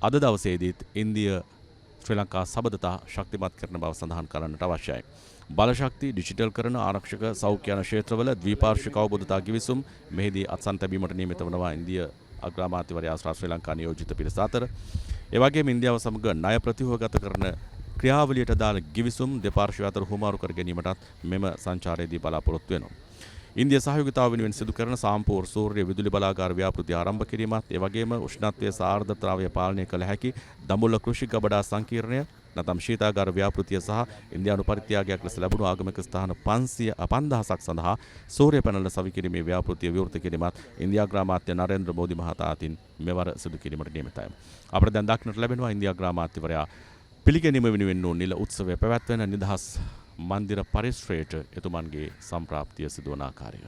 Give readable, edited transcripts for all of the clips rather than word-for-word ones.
අද දවසේදීත් ඉන්දිය ශ්‍රී ලංකා සබඳතා ශක්තිමත් කරන බව සඳහන් කරන්නට අවශ්‍යයි. බලශක්ති ඩිජිටල් කරන ආරක්ෂක සෞඛ්‍ය යන ක්ෂේත්‍රවල ද්විපාර්ශ්වික අවබෝධතා ගිවිසුම් මෙහිදී අත්සන් තැබීමට නියමිත වනවා ඉන්දිය අග්‍රාමාත්‍යවරයා ශ්‍රී ලංකා නියෝජිත පිරිස අතර. ඒ වගේම ඉන්දියාව සමග ණය ප්‍රතිව්‍යුහගත කරන ක්‍රියාවලියට දාන ගිවිසුම් දෙපාර්ශ්වය අතර හුවමාරු කර ගැනීමටත් මෙම සංචාරයේදී බලාපොරොත්තු වෙනවා. ඉන්දිය සහයෝගිතාව වෙනුවෙන් සිදු කරන සාම්පූර් සූර්ය විදුලි බලාගාර ව්‍යාපෘති ආරම්භ කිරීමත් ඒ වගේම උෂ්ණත්වයේ සාර්ධතාවය පාලනය කළ හැකි දඹුල්ල කෘෂි ගබඩා සංකීර්ණය නැත්නම් ශීතාගාර ව්‍යාපෘතිය සහ ඉන්දියානු පරිත්‍යාගයක් ලෙස ලැබුණු ආගමික ස්ථාන 5000ක් සඳහා සූර්ය පැනල සවිකිරීමේ ව්‍යාපෘතිය විවෘත කිරීමත් ඉන්දියා ග්‍රාමාත්‍ය නරේන්ද්‍ර මෝදි මහතා අතින් මෙවර සිදු කිරීමට නියමිතයි. අපිට දැන් දක්නට ලැබෙනවා ඉන්දියා ග්‍රාමාත්‍යවරයා පිළිගැනීම වෙනුවෙන් වූ නිල උත්සවය පැවැත්වෙන නිදහස් මන්දිර පරිශ්‍රයට එතුමන්ගේ සම්ප්‍රාප්තිය සිදුවන ආකාරය.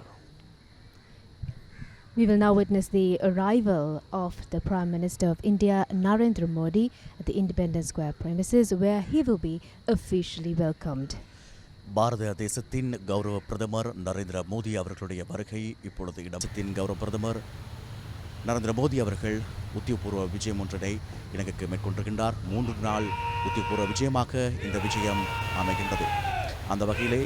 We will now witness the arrival of the Prime Minister of India, Narendra Modi, at the Independence Square premises, where he will be officially welcomed. பாரத தேசத்தின் கௌரவ பிரதமர் நரேந்திர மோடி அவர்களுடைய வருகை இப்பொழுது இடத்தின் கௌரவ பிரதமர் நரேந்திர மோடி அவர்கள் உத்தியோகபூர்வ விஜயம் ஒன்றினை இலங்கைக்கு மேற்கொண்டிருக்கின்றார். 3 நாள் உத்தியோகபூர்வ விஜயமாக இந்த விஜயம் அமைகின்றது. அந்த வகையிலே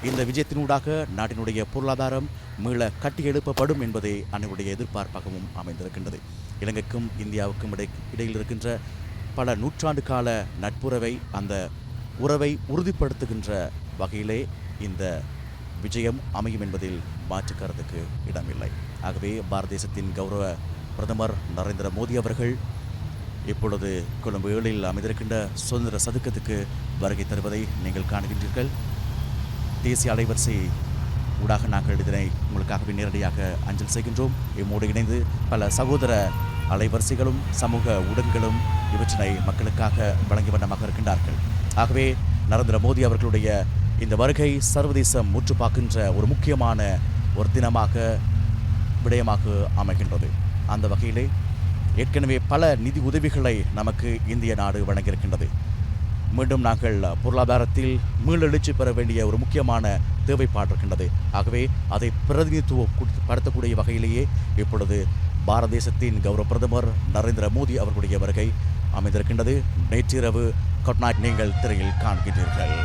இந்த விஜயத்தினூடாக நாட்டினுடைய பொருளாதாரம் மீள கட்டியெழுப்பப்படும் என்பதே அனைவருடைய எதிர்பார்ப்பாகவும் அமைந்திருக்கின்றது. இலங்கைக்கும் இந்தியாவுக்கும் இடையில் இருக்கின்ற பல நூற்றாண்டு கால நட்புறவை அந்த உறவை உறுதிப்படுத்துகின்ற வகையிலே இந்த விஜயம் அமையும் என்பதில் மாற்று கருத்துக்கு இடமில்லை. ஆகவே பாரத தேசத்தின் கௌரவ பிரதமர் நரேந்திர மோடி அவர்கள் இப்பொழுது கொழும்பு 7 அமைந்திருக்கின்ற சுதந்திர சதுக்கத்துக்கு வருகை தருவதை நீங்கள் காணுகின்றீர்கள். தேசிய அலைவரிசை ஊடாக நாங்கள் இதனை உங்களுக்காகவே நேரடியாக அஞ்சல் செய்கின்றோம். இம்மோடு இணைந்து பல சகோதர அலைவரிசைகளும் சமூக ஊடகங்களும் இவற்றினை மக்களுக்காக வழங்கி வண்ணமாக இருக்கின்றார்கள். ஆகவே நரேந்திர மோடி அவர்களுடைய இந்த வருகை சர்வதேசம் முற்று பார்க்கின்ற ஒரு முக்கியமான ஒரு தினமாக விடயமாக அமைகின்றது. அந்த வகையிலே ஏற்கனவே பல நிதி உதவிகளை நமக்கு இந்திய நாடு வழங்கியிருக்கின்றது. மீண்டும் நாங்கள் பொருளாதாரத்தில் மீளெழுச்சி பெற வேண்டிய ஒரு முக்கியமான தேவைப்பாடு இருக்கின்றது. ஆகவே அதை பிரதிநிதித்துவப்படுத்தக்கூடிய வகையிலேயே இப்பொழுது பாரத தேசத்தின் கௌரவ பிரதமர் நரேந்திர மோடி அவர்களுடைய வருகை அமைந்திருக்கின்றது. நேற்றிரவு கொட்நாட் நீங்கள் திரையில் காண்கின்றீர்கள்.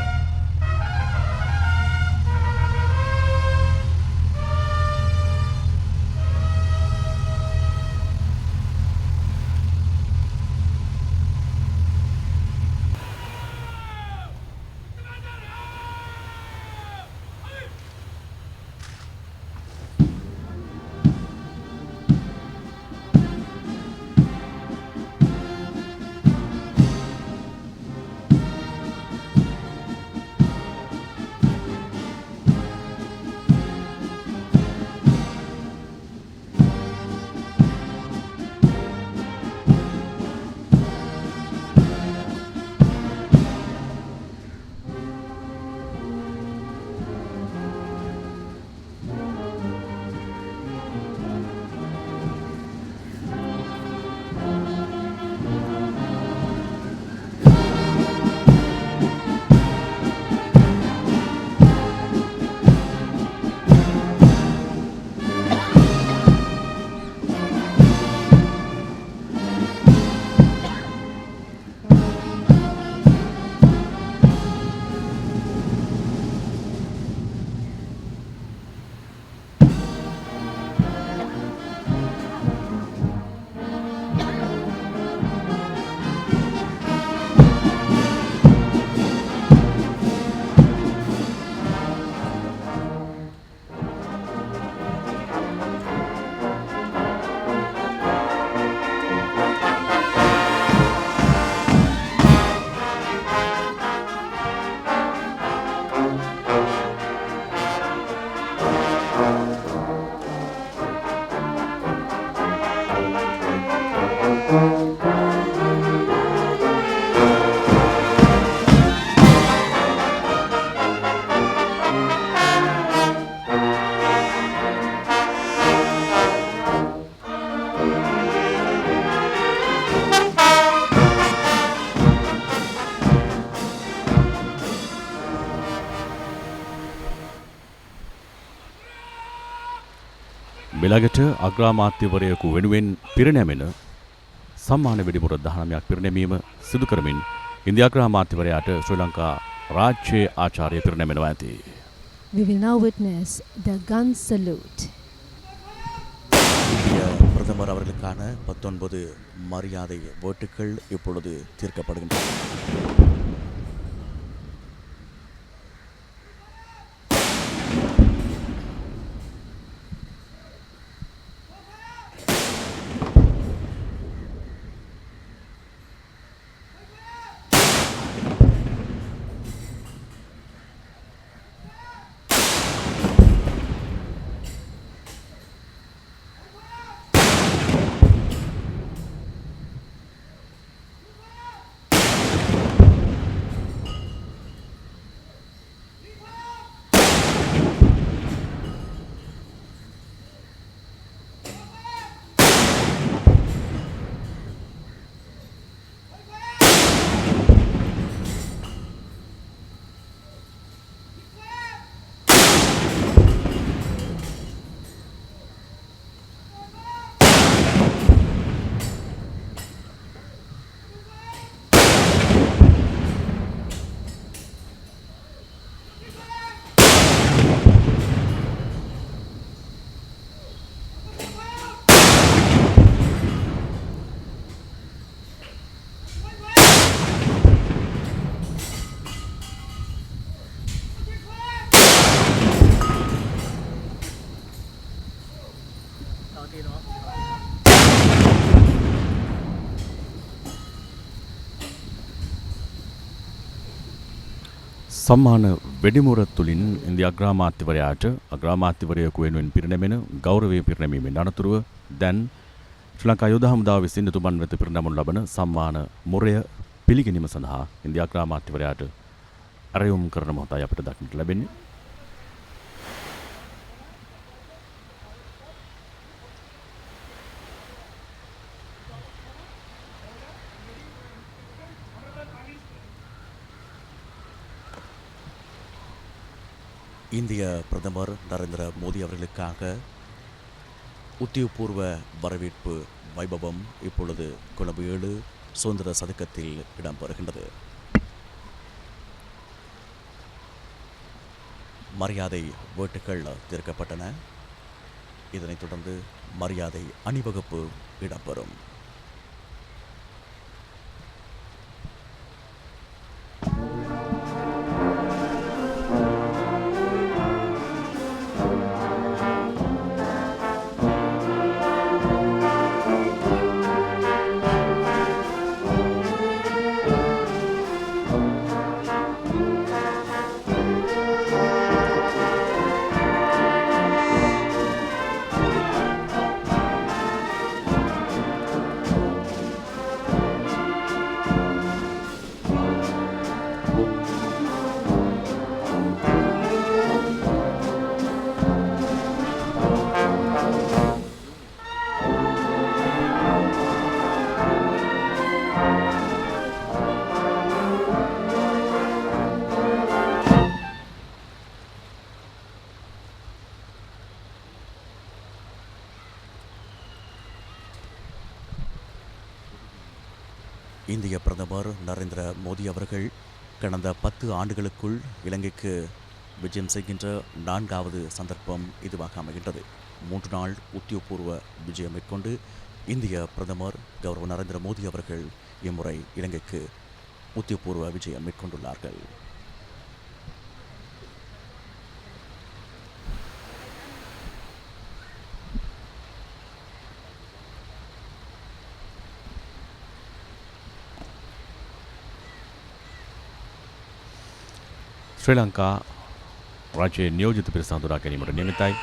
මෙලගට අග්‍රාමාත්‍යවරයෙකු වෙනුවෙන් පිරිනැමෙන සම්මාන වෙඩිමුර 19ක් පිරිනැමීම සිදු කරමින් ඉන්දියා ග්‍රාමාත්‍යවරයාට ශ්‍රී ලංකා රාජ්‍ය ආචාර්ය පිරිනැමෙනවා ඇති. We will now witness the gun salute. இந்திய பிரதமர் அவர்களுக்கான 19 மரியாதை ஓட்டுகள் இப்பொழுது தீர்க்கப்படுகின்றன. සම්මාන වෙඩිමුර තුළින් ඉන්දියා අග්‍රාමාත්‍යවරයාට අග්‍රාමාත්‍යවරයෙකු වෙනුවෙන් පිරිනැමෙන ගෞරවය පිරිනැමීමෙන් අනතුරුව දැන් ශ්‍රී ලංකා යුද හමුදාව විසින් එතුමන් වෙත පිරිනැමුණු ලබන සම්මාන මුරය පිළිගැනීම සඳහා ඉන්දියා අග්‍රාමාත්‍යවරයාට ඇරයුම් කරන මොහොතයි අපිට දක්නට ලැබෙන්නේ. இந்திய பிரதமர் நரேந்திர மோடி அவர்களுக்காக உத்தியோகபூர்வ வரவேற்பு வைபவம் இப்பொழுது கொழும்பு 7 சுதந்திர சதுக்கத்தில் இடம்பெறுகின்றது. மரியாதை வேட்டுக்கள் தீர்க்கப்பட்டன. இதனைத் தொடர்ந்து மரியாதை அணிவகுப்பு இடம்பெறும். இந்திய பிரதமர் நரேந்திர மோடி அவர்கள் கடந்த 10 ஆண்டுகளுக்குள் இலங்கைக்கு விஜயம் செய்கின்ற 4வது சந்தர்ப்பம் இதுவாக அமைகின்றது. 3 நாள் உத்தியோகபூர்வ விஜயம் மேற்கொண்டு இந்திய பிரதமர் கௌரவ நரேந்திர மோடி அவர்கள் இம்முறை இலங்கைக்கு உத்தியோகபூர்வ விஜயம் மேற்கொண்டுள்ளார்கள். ශ්‍රී ලංකා රජයේ නියෝජිත පිරිස හඳුනා ගැනීමට නියමිතයි.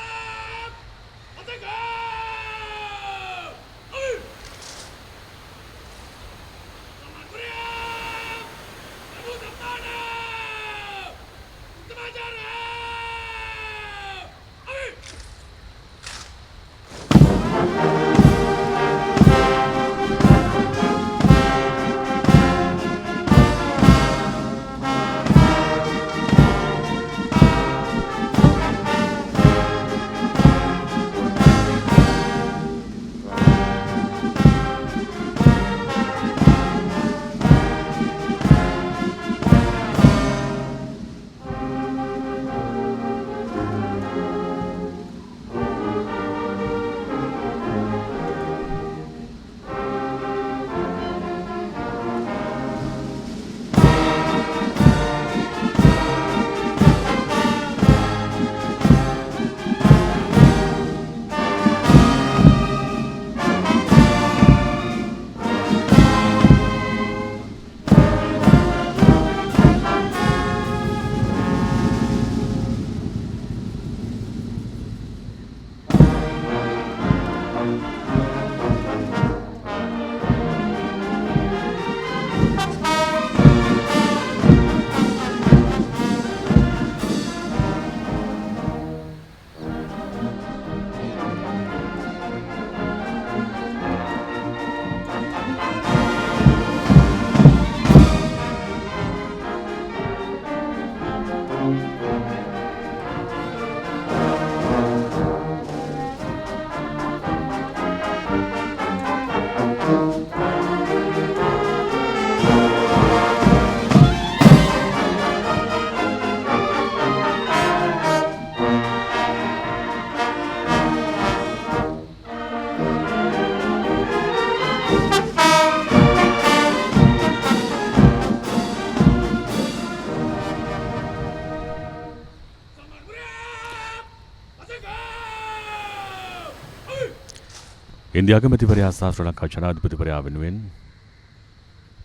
ඉන්දියා අගමැතිවරයා සහ ශ්‍රී ලංකා ජනාධිපතිවරයා වෙනුවෙන්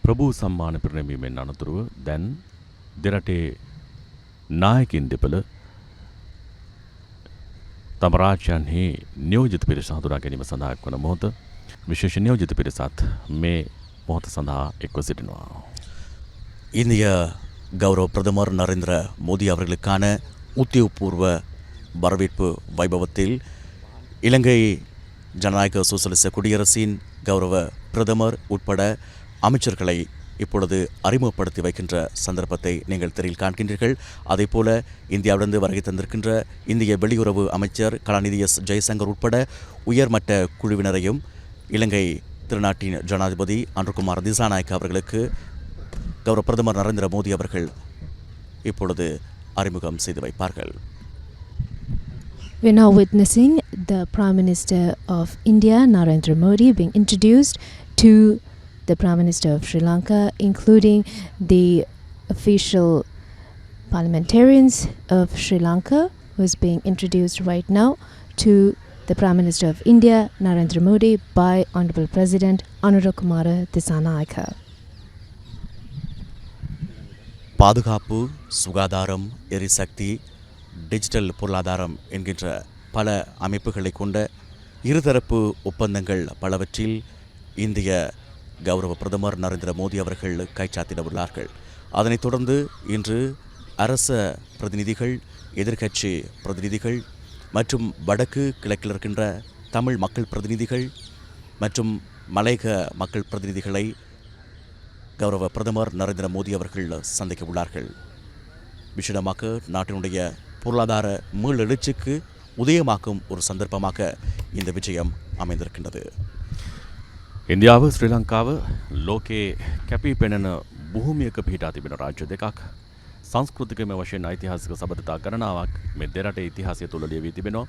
ප්‍රභූ සම්මාන පිරිනැමීමෙන් අනතුරුව දැන් දෙරටේ නායකින් දෙපළ තම රාජ්‍යයන්හි නියෝජිත පිරිස හඳුනා ගැනීම සඳහා එක්වන මොහොත විශේෂ නියෝජිත පිරිසත් මේ මොහොත සඳහා එක්ව සිටිනවා. இந்திய கௌரவ பிரதமர் நரேந்திர மோடி அவர்களுக்கான உத்தியோகபூர்வ வரவேற்பு வைபவத்தில் இலங்கை ஜனநாயக சோசலிச குடியரசின் கௌரவ பிரதமர் உட்பட அமைச்சர்களை இப்பொழுது அறிமுகப்படுத்தி வைக்கின்ற சந்தர்ப்பத்தை நீங்கள் திரையில் காண்கின்றீர்கள். அதேபோல இந்தியாவிலிருந்து வருகை தந்திருக்கின்ற இந்திய வெளியுறவு அமைச்சர் கலாநிதி எஸ் ஜெயசங்கர் உட்பட உயர்மட்ட குழுவினரையும் இலங்கை திருநாட்டின் ஜனாதிபதி அனுர்குமார் திசாநாயக்க அவர்களுக்கு கௌரவ பிரதமர் நரேந்திர மோடி அவர்கள் இப்பொழுது அறிமுகம் செய்து வைப்பார்கள். We're now witnessing the Prime Minister of India, Narendra Modi, being introduced to the Prime Minister of Sri Lanka, including the official parliamentarians of Sri Lanka, who is being introduced right now to the Prime Minister of India, Narendra Modi, by Honorable President Anurakkumara Dissanayaka. பாதுகாப்பு, சுகாதாரம், எரிசக்தி, digital பொருளாதாரம் என்கின்ற பல அமைப்புகளை கொண்ட இருதரப்பு ஒப்பந்தங்கள் பலவற்றில் இந்திய கௌரவ பிரதமர் நரேந்திர மோடி அவர்கள் கைச்சாத்திட உள்ளார்கள். அதனைத் தொடர்ந்து இன்று அரச பிரதிநிதிகள், எதிர்க்கட்சி பிரதிநிதிகள் மற்றும் வடக்கு கிழக்கில் இருக்கின்ற தமிழ் மக்கள் பிரதிநிதிகள் மற்றும் மலையக மக்கள் பிரதிநிதிகளை கௌரவ பிரதமர் நரேந்திர மோடி அவர்கள் சந்திக்க உள்ளார்கள். விசேடமாக நாட்டினுடைய பொருளாதார மீளெழுச்சிக்கு உதயமாக்கும் ஒரு சந்தர்ப்பமாக இந்த விஜயம் அமைந்திருக்கின்றது. ඉන්දියාව ශ්‍රී ලංකාව ලෝකයේ කැපී පෙනෙන භූමියක පිහිටා තිබෙන රාජ්‍ය දෙකක්. සංස්කෘතිකම වශයෙන් ඓතිහාසික සබඳතා ගණනාවක් මේ දෙරටේ ඉතිහාසය තුළ ලියවී තිබෙනවා.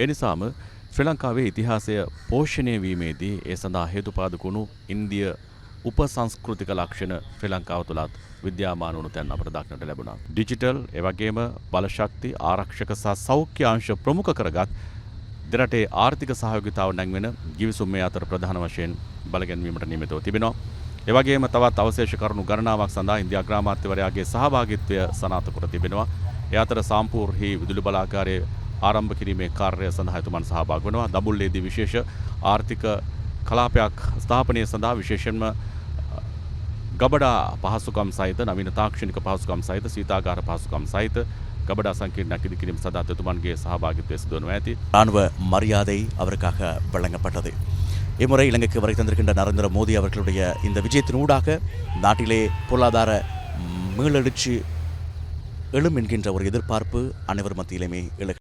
ඒ නිසාම ශ්‍රී ලංකාවේ ඉතිහාසය පෝෂණය වීමේදී ඒ සඳහා හේතුපාදකුණු ඉන්දිය උපසංස්කෘතික ලක්ෂණ ශ්‍රී ලංකාව තුළත් විද්‍යාමාන වුණු තැන් අපට දක්නට ලැබුණා. ඩිජිටල් එවැගේම බලශක්ති ආරක්ෂක සහ සෞඛ්‍ය අංශ ප්‍රමුඛ කරගත් දෙරටේ ආර්ථික සහයෝගිතාව නැංවෙන ගිවිසුම් මේ අතර ප්‍රධාන වශයෙන් බලගැන්වීමට නියමිතව තිබෙනවා. එවැගේම තවත් අවශේෂ කරුණු ගණනාවක් සඳහා ඉන්දියා ග්‍රාමාත්‍යවරයාගේ සහභාගීත්වය සනාථ කර තිබෙනවා. ඒ අතර සාම්පූර්හි විදුලි බලාගාරයේ ආරම්භ කිරීමේ කාර්යය සඳහා එතුමන් සහභාගී වෙනවා. දඹුල්ලේදී විශේෂ ආර්ථික කලාපයක් ස්ථාපනය සඳහා විශේෂයෙන්ම ගබඩා පහසුකම් සහිත නවීන තාක්ෂණික පහසුකම් සහිත සීතාගාර පහසුකම් සහිත கபடா சங்கீர்ண கிரிக்கிரிம் சதா துமான்கே சஹபாகித்வே சிதோன் வேதி ராணுவ மரியாதை அவருக்காக வழங்கப்பட்டது. இம்முறை இலங்கைக்கு வருகை தந்திருக்கின்ற நரேந்திர மோடி அவர்களுடைய இந்த விஜயத்தின் ஊடாக நாட்டிலே பொருளாதார மீளெழுச்சி எழும் என்கின்ற ஒரு எதிர்பார்ப்பு அனைவர் மத்தியிலுமே எழுகிறது.